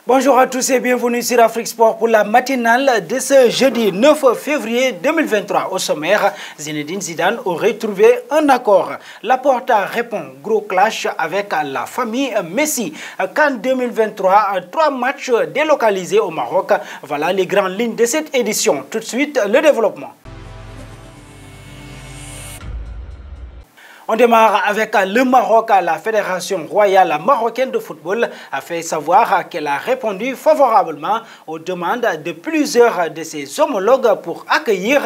Bonjour à tous et bienvenue sur Afrique Sport pour la matinale de ce jeudi 9 février 2023. Au sommaire, Zinedine Zidane aurait trouvé un accord. Laporta répond, gros clash avec la famille Messi. CAN 2023, 3 matchs délocalisés au Maroc. Voilà les grandes lignes de cette édition. Tout de suite, le développement. On démarre avec le Maroc. La Fédération royale marocaine de football a fait savoir qu'elle a répondu favorablement aux demandes de plusieurs de ses homologues pour accueillir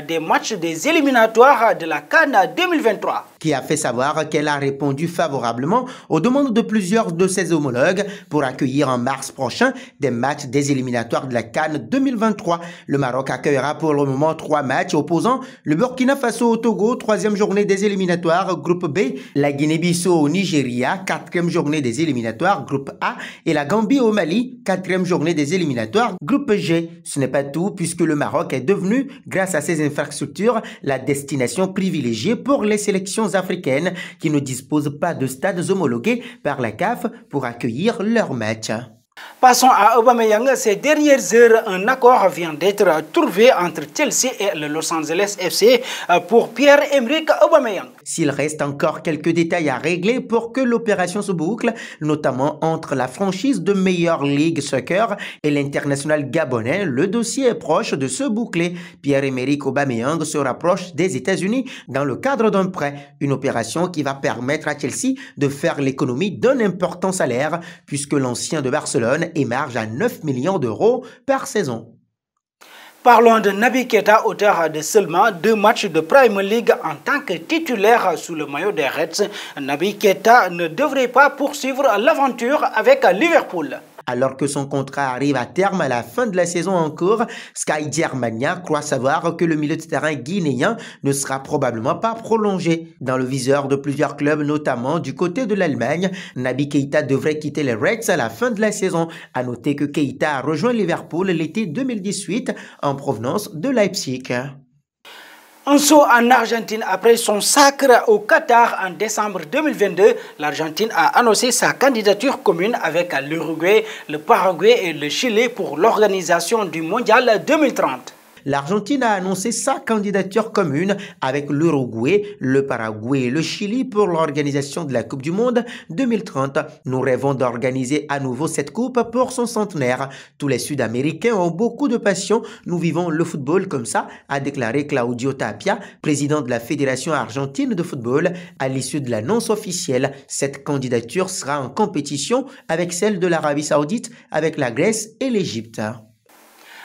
des matchs des éliminatoires de la CAN 2023. Qui a fait savoir qu'elle a répondu favorablement aux demandes de plusieurs de ses homologues pour accueillir en mars prochain des matchs des éliminatoires de la CAN 2023. Le Maroc accueillera pour le moment 3 matchs opposant le Burkina Faso au Togo, 3e journée des éliminatoires groupe B, la Guinée-Bissau au Nigeria, 4e journée des éliminatoires groupe A et la Gambie au Mali, 4e journée des éliminatoires groupe G. Ce n'est pas tout puisque le Maroc est devenu, grâce à ses infrastructures, la destination privilégiée pour les sélections africaines qui ne disposent pas de stades homologués par la CAF pour accueillir leurs matchs. Passons à Aubameyang. Ces dernières heures, un accord vient d'être trouvé entre Chelsea et le Los Angeles FC pour Pierre-Emerick Aubameyang. S'il reste encore quelques détails à régler pour que l'opération se boucle, notamment entre la franchise de Major League Soccer et l'international gabonais, le dossier est proche de se boucler. Pierre-Emerick Aubameyang se rapproche des États-Unis dans le cadre d'un prêt, une opération qui va permettre à Chelsea de faire l'économie d'un important salaire puisque l'ancien de Barcelone émarge à 9 millions d'euros par saison. Parlons de Naby Keita, auteur de seulement 2 matchs de Premier League en tant que titulaire sous le maillot des Reds. Naby Keita ne devrait pas poursuivre l'aventure avec Liverpool. Alors que son contrat arrive à terme à la fin de la saison en cours, Sky Germania croit savoir que le milieu de terrain guinéen ne sera probablement pas prolongé. Dans le viseur de plusieurs clubs, notamment du côté de l'Allemagne, Naby Keita devrait quitter les Reds à la fin de la saison. À noter que Keita a rejoint Liverpool l'été 2018 en provenance de Leipzig. Un saut en Argentine après son sacre au Qatar en décembre 2022. L'Argentine a annoncé sa candidature commune avec l'Uruguay, le Paraguay et le Chili pour l'organisation du Mondial 2030. L'Argentine a annoncé sa candidature commune avec l'Uruguay, le Paraguay et le Chili pour l'organisation de la Coupe du Monde 2030. Nous rêvons d'organiser à nouveau cette coupe pour son centenaire. Tous les Sud-Américains ont beaucoup de passion. Nous vivons le football comme ça, a déclaré Claudio Tapia, président de la Fédération argentine de football. À l'issue de l'annonce officielle, cette candidature sera en compétition avec celle de l'Arabie Saoudite, avec la Grèce et l'Égypte.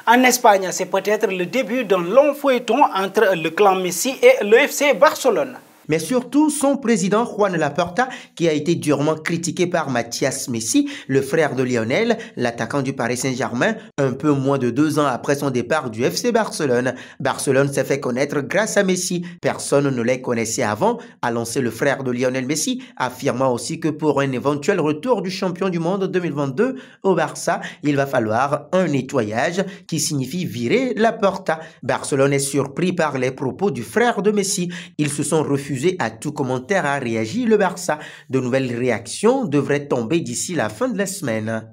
En Espagne, c'est peut-être le début d'un long feuilleton entre le clan Messi et le FC Barcelone. Mais surtout son président Juan Laporta qui a été durement critiqué par Mathias Messi, le frère de Lionel, l'attaquant du Paris Saint-Germain, un peu moins de 2 ans après son départ du FC Barcelone. Barcelone s'est fait connaître grâce à Messi. Personne ne les connaissait avant, a lancé le frère de Lionel Messi, affirmant aussi que pour un éventuel retour du champion du monde 2022 au Barça, il va falloir un nettoyage qui signifie virer Laporta. Barcelone est surpris par les propos du frère de Messi. Ils se sont refusés à tout commentaire, a réagi le Barça. De nouvelles réactions devraient tomber d'ici la fin de la semaine.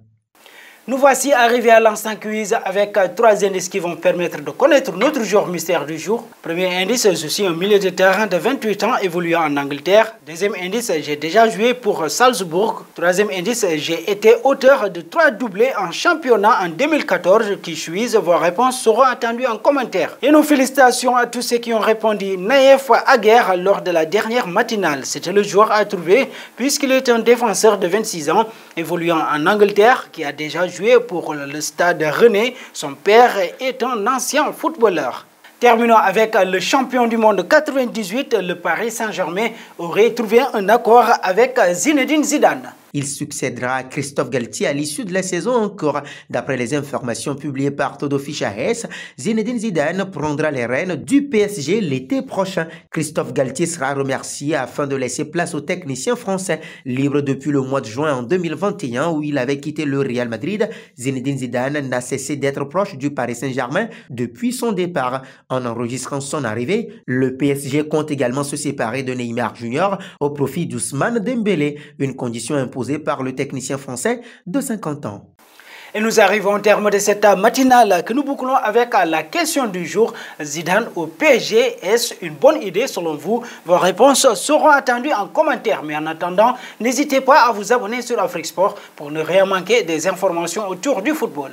Nous voici arrivés à l'instant quiz avec 3 indices qui vont permettre de connaître notre joueur mystère du jour. Premier indice, je suis un milieu de terrain de 28 ans évoluant en Angleterre. Deuxième indice, j'ai déjà joué pour Salzbourg. Troisième indice, j'ai été auteur de 3 doublés en championnat en 2014. Qui suis, vos réponses seront attendues en commentaire. Et nos félicitations à tous ceux qui ont répondu Naïef Aguerre lors de la dernière matinale. C'était le joueur à trouver puisqu'il est un défenseur de 26 ans évoluant en Angleterre qui a déjà joué pour le Stade Rennais. Son père est un ancien footballeur. Terminons avec le champion du monde 98, le Paris Saint-Germain aurait trouvé un accord avec Zinedine Zidane. Il succédera à Christophe Galtier à l'issue de la saison en cours. D'après les informations publiées par Todo Fichares, Zinedine Zidane prendra les rênes du PSG l'été prochain. Christophe Galtier sera remercié afin de laisser place au technicien français. Libre depuis le mois de juin en 2021 où il avait quitté le Real Madrid, Zinedine Zidane n'a cessé d'être proche du Paris Saint-Germain depuis son départ. En enregistrant son arrivée, le PSG compte également se séparer de Neymar Jr. au profit d'Ousmane Dembélé, une condition imposée par le technicien français de 50 ans. Et nous arrivons au terme de cette matinale que nous bouclons avec la question du jour. Zidane au PSG, est-ce une bonne idée selon vous? Vos réponses seront attendues en commentaire. Mais en attendant, n'hésitez pas à vous abonner sur Afrique Sport pour ne rien manquer des informations autour du football.